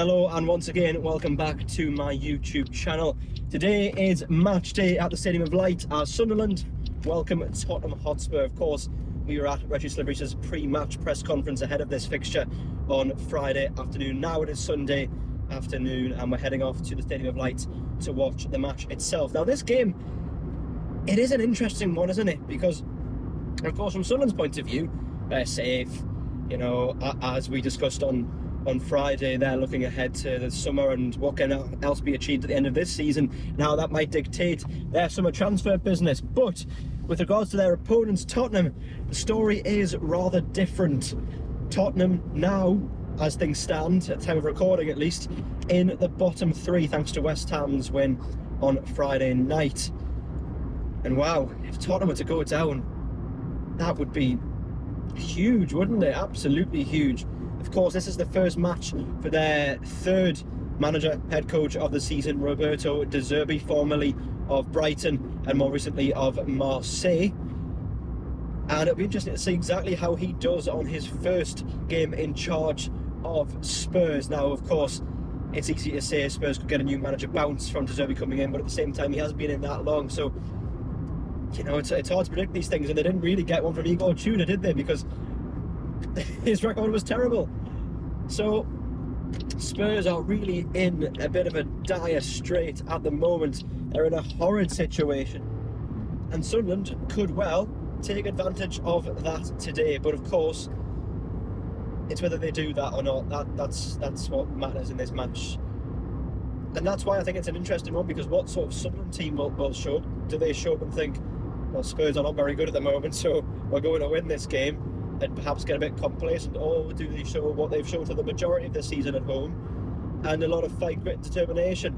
Hello and once again welcome back to my YouTube channel. Today is match day at the Stadium of Light as Sunderland welcome Tottenham Hotspur. Of course, we were at Régis Le Bris' pre-match press conference ahead of this fixture on Friday afternoon. Now it is Sunday afternoon and we're heading off to the Stadium of Light to watch the match itself. Now this game, it is an interesting one, isn't it? Because of course from Sunderland's point of view, they're safe, you know, as we discussed on Friday. They're looking ahead to the summer and what can else be achieved at the end of this season. Now that might dictate their summer transfer business, but with regards to their opponents, Tottenham, the story is rather different. Tottenham now, as things stand, at the time of recording at least, in the bottom three thanks to West Ham's win on Friday night. And wow, if Tottenham were to go down, that would be huge, wouldn't it? Absolutely huge. Of course, this is the first match for their third manager, head coach of the season, Roberto de Zerbi, formerly of Brighton and more recently of Marseille. And it'll be interesting to see exactly how he does on his first game in charge of Spurs. Now, of course, it's easy to say Spurs could get a new manager bounce from de Zerbi coming in, but at the same time, he hasn't been in that long. So, you know, it's hard to predict these things, and they didn't really get one from Igor Tudor, did they? Because his record was terrible. So Spurs are really in a bit of a dire strait at the moment. They're in a horrid situation, and Sunderland could well take advantage of that today. But of course, it's whether they do that or not. That's what matters in this match, and that's why I think it's an interesting one. Because what sort of Sunderland team will show? Do they show up and think, well, Spurs are not very good at the moment, so we're going to win this game, and perhaps get a bit complacent, or do they show what they've shown for the majority of the season at home, and a lot of fight, grit and determination?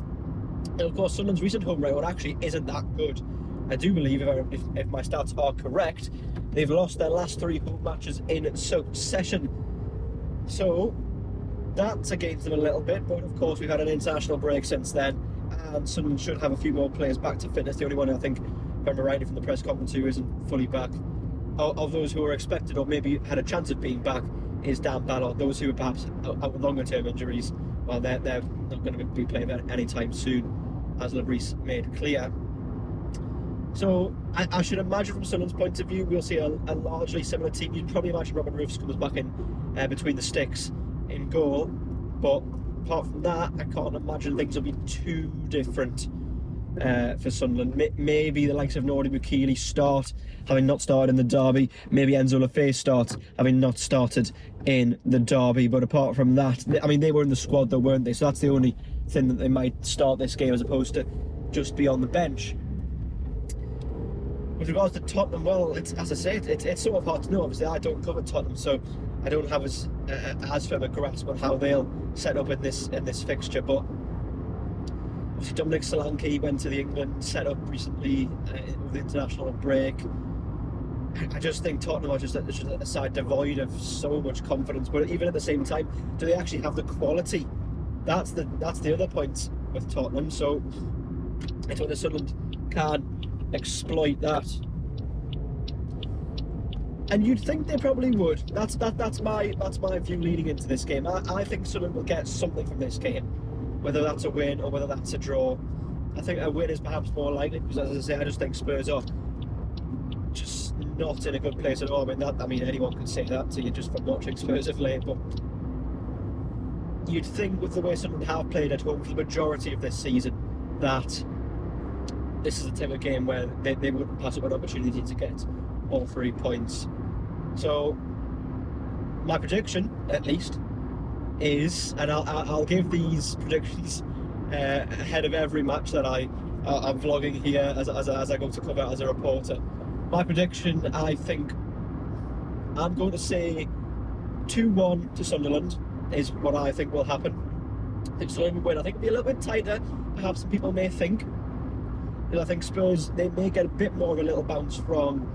And of course, Sunderland's recent home record actually isn't that good. I do believe, if my stats are correct, they've lost their last three home matches in succession. So that's against them a little bit, but of course we've had an international break since then, and Sunderland should have a few more players back to fitness. The only one, I think, if I remember rightly from the press conference, who isn't fully back of those who were expected or maybe had a chance of being back is Dan Ballard. Those who are perhaps out with longer term injuries, well, they're not going to be playing anytime soon, as Le Bris made clear. So I should imagine from Sunderland's point of view, we'll see a largely similar team. You'd probably imagine Robin Roofs comes back in between the sticks in goal, but apart from that, I can't imagine things will be too different for Sunderland. Maybe the likes of Nordi Mukili start, having not started in the derby. Maybe Enzo Lefebvre starts, having not started in the derby. But apart from that, I mean, they were in the squad though, weren't they? So that's the only thing that they might start this game, as opposed to just be on the bench. With regards to Tottenham, well, it's, as I say, it's sort of hard to know. Obviously, I don't cover Tottenham, so I don't have as firm a grasp on how they'll set up in this fixture. But obviously, Dominic Solanke went to the England setup recently with the international break. I just think Tottenham are just a side devoid of so much confidence. But even at the same time, do they actually have the quality? That's the other point with Tottenham. So I think the Sunderland can exploit that, and you'd think they probably would. That's my view leading into this game. I think Sunderland will get something from this game, whether that's a win or whether that's a draw. I think a win is perhaps more likely, because as I say, I just think Spurs are just not in a good place at all. I mean anyone could say that to you just from watching Spurs of late, but you'd think with the way Sunderland have played at home for the majority of this season, that this is the type of game where they wouldn't pass up an opportunity to get all 3 points. So my prediction, at least, is, and I'll give these predictions ahead of every match that I'm vlogging here as I go to cover as a reporter. My prediction, I think, I'm going to say 2-1 to Sunderland is what I think will happen. I think Sunderland will win. I think it'll be a little bit tighter, perhaps some people may think. I think Spurs, they may get a bit more of a little bounce from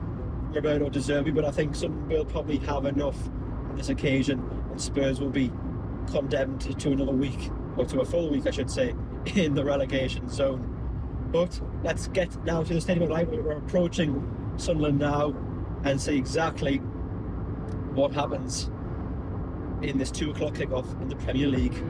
Roberto de Zerbi, but I think Sunderland will probably have enough on this occasion, and Spurs will be condemned to another week, or to a full week I should say, in the relegation zone. But let's get now to the Stadium of Light. We're approaching Sunderland now and see exactly what happens in this 2 o'clock kickoff in the Premier League.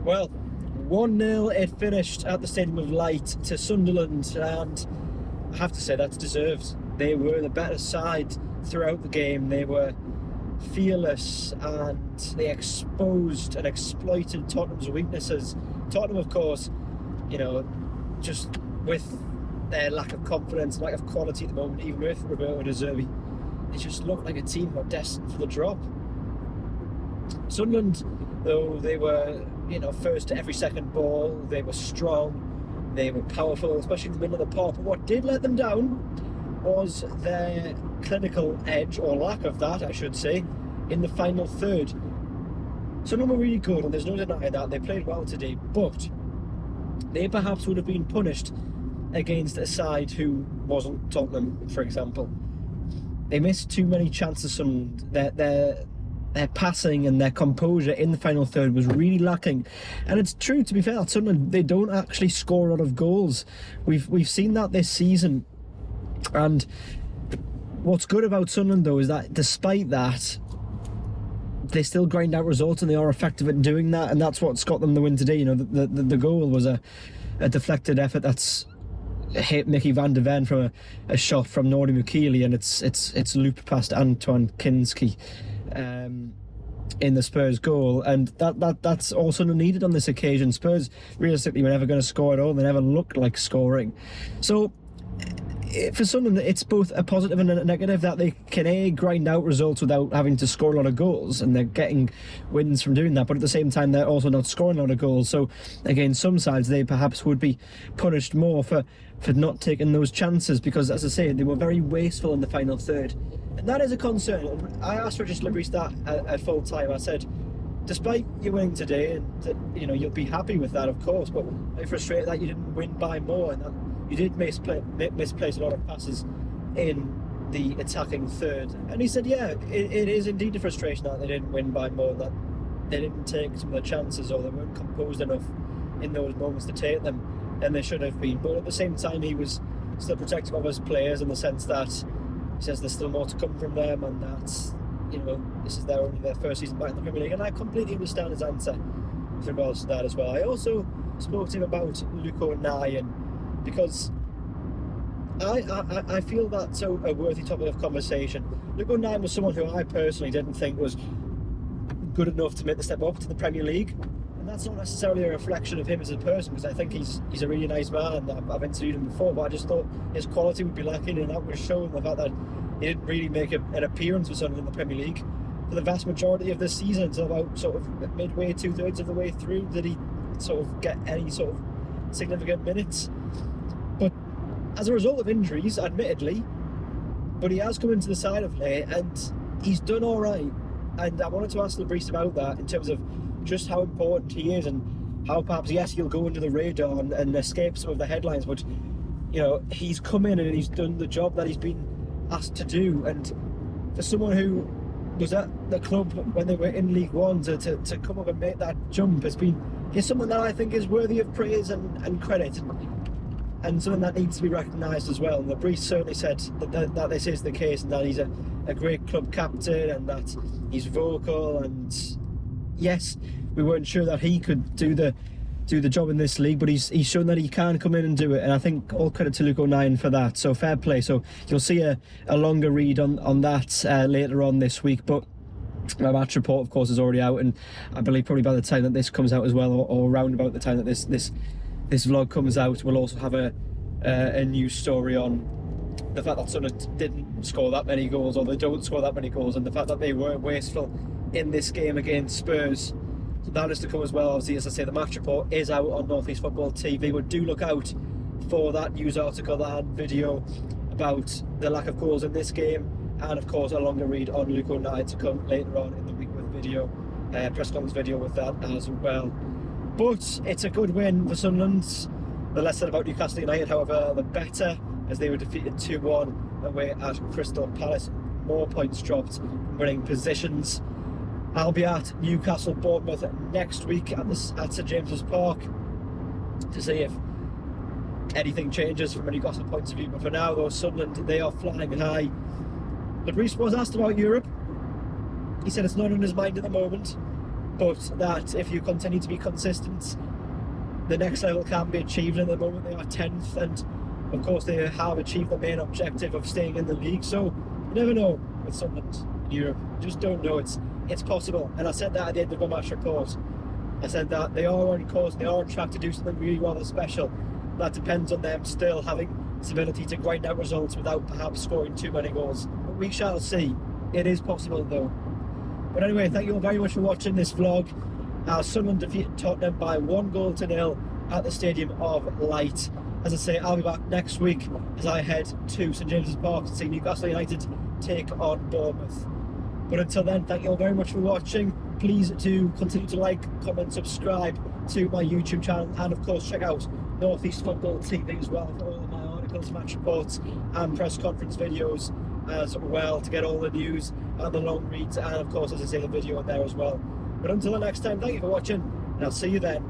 Well, 1-0 it finished at the Stadium of Light to Sunderland, and I have to say that's deserved. They were the better side throughout the game. They were fearless and they exposed and exploited Tottenham's weaknesses. Tottenham, of course, you know, just with their lack of confidence, lack of quality at the moment, even with Roberto and Zerbi, they just looked like a team who were destined for the drop. Sunderland, though, they were, you know, first to every second ball. They were strong, they were powerful, especially in the middle of the park. But what did let them down was their clinical edge, or lack of that, I should say, in the final third. Sunderland were really good, and there's no denying that. They played well today, but they perhaps would have been punished against a side who wasn't Tottenham, for example. They missed too many chances. Sunderland, their passing and their composure in the final third was really lacking. And it's true, to be fair, Sunderland, they don't actually score a lot of goals. We've seen that this season. And what's good about Sunderland, though, is that despite that, they still grind out results and they are effective at doing that. And that's what's got them the win today. You know, the goal was a deflected effort that's hit Mickey van der Ven from a shot from Nordi Mukili, and it's looped past Antoine Kinski in the Spurs goal, and that's also needed on this occasion. Spurs realistically were never going to score at all. They never looked like scoring. So for Sunderland, it's both a positive and a negative that they can grind out results without having to score a lot of goals, and they're getting wins from doing that, but at the same time they're also not scoring a lot of goals. So again, some sides, they perhaps would be punished more for not taking those chances, because, as I say, they were very wasteful in the final third, and that is a concern. And I asked Régis Le Bris that at full time. I said, despite you winning today, and you know, you'll be happy with that, of course, but I'm frustrated that you didn't win by more, and that you did misplace a lot of passes in the attacking third. And he said, yeah, it is indeed a frustration that they didn't win by more, that they didn't take some of the chances, or they weren't composed enough in those moments to take them, and they should have been. But at the same time, he was still protective of his players, in the sense that he says there's still more to come from them, and that, you know, this is only their first season back in the Premier League. And I completely understand his answer with regards to that as well. I also spoke to him about Luko Nye, because I feel that's a worthy topic of conversation. Luko Nye was someone who I personally didn't think was good enough to make the step up to the Premier League, and that's not necessarily a reflection of him as a person, because I think he's a really nice man. I've interviewed him before, but I just thought his quality would be lacking, and that was shown the fact that he didn't really make an appearance for Sunderland in the Premier League for the vast majority of this season, until about sort of midway, 2/3 of the way through, did he sort of get any sort of significant minutes. But as a result of injuries, admittedly, but he has come into the side of late and he's done all right. And I wanted to ask Le Bris about that, in terms of just how important he is, and how perhaps, yes, he'll go under the radar and escape some of the headlines, but, you know, he's come in and he's done the job that he's been asked to do. And for someone who was at the club when they were in League One to come up and make that jump is someone that I think is worthy of praise and credit. And and something that needs to be recognised as well. And Le Bris certainly said that this is the case, and that he's a great club captain, and that he's vocal. And yes, we weren't sure that he could do the job in this league, but he's shown that he can come in and do it, and I think all credit to Luke O'Nien for that. So fair play. So you'll see a longer read on that later on this week, but my match report, of course, is already out, and I believe probably by the time that this comes out as well, or around about the time that this vlog comes out, we'll also have a news story on the fact that Sunderland didn't score that many goals, or they don't score that many goals, and the fact that they were wasteful in this game against Spurs. So that is to come as well. Obviously, as I say, the match report is out on North East Football TV, but do look out for that news article and video about the lack of goals in this game, and of course a longer read on Luke O'Nien to come later on in the week with video, press conference video with that as well. But it's a good win for Sunderland. The less said about Newcastle United, however, the better, as they were defeated 2-1 away at Crystal Palace. More points dropped, winning positions. I'll be at Newcastle Bournemouth next week at St James's Park to see if anything changes from a Newcastle point of view. But for now, though, Sunderland, they are flying high. Le Bris was asked about Europe. He said it's not on his mind at the moment, but that if you continue to be consistent, the next level can be achieved. At the moment they are 10th, and of course they have achieved the main objective of staying in the league. So you never know with Sunderland in Europe. You just don't know. It's possible, and I said that at the end of my match report. I said that they are on course, they are on track to do something really rather special. That depends on them still having this ability to grind out results without perhaps scoring too many goals. But we shall see. It is possible though. But anyway, thank you all very much for watching this vlog. Sunderland defeated Tottenham by 1-0 at the Stadium of Light. As I say, I'll be back next week as I head to St James's Park to see Newcastle United take on Bournemouth. But until then, thank you all very much for watching. Please do continue to like, comment, subscribe to my YouTube channel, and of course check out North East Football TV as well for all of my articles, match reports and press conference videos as well, to get all the news and the long reads, and of course, as I say, the video on there as well. But until the next time, thank you for watching, and I'll see you then.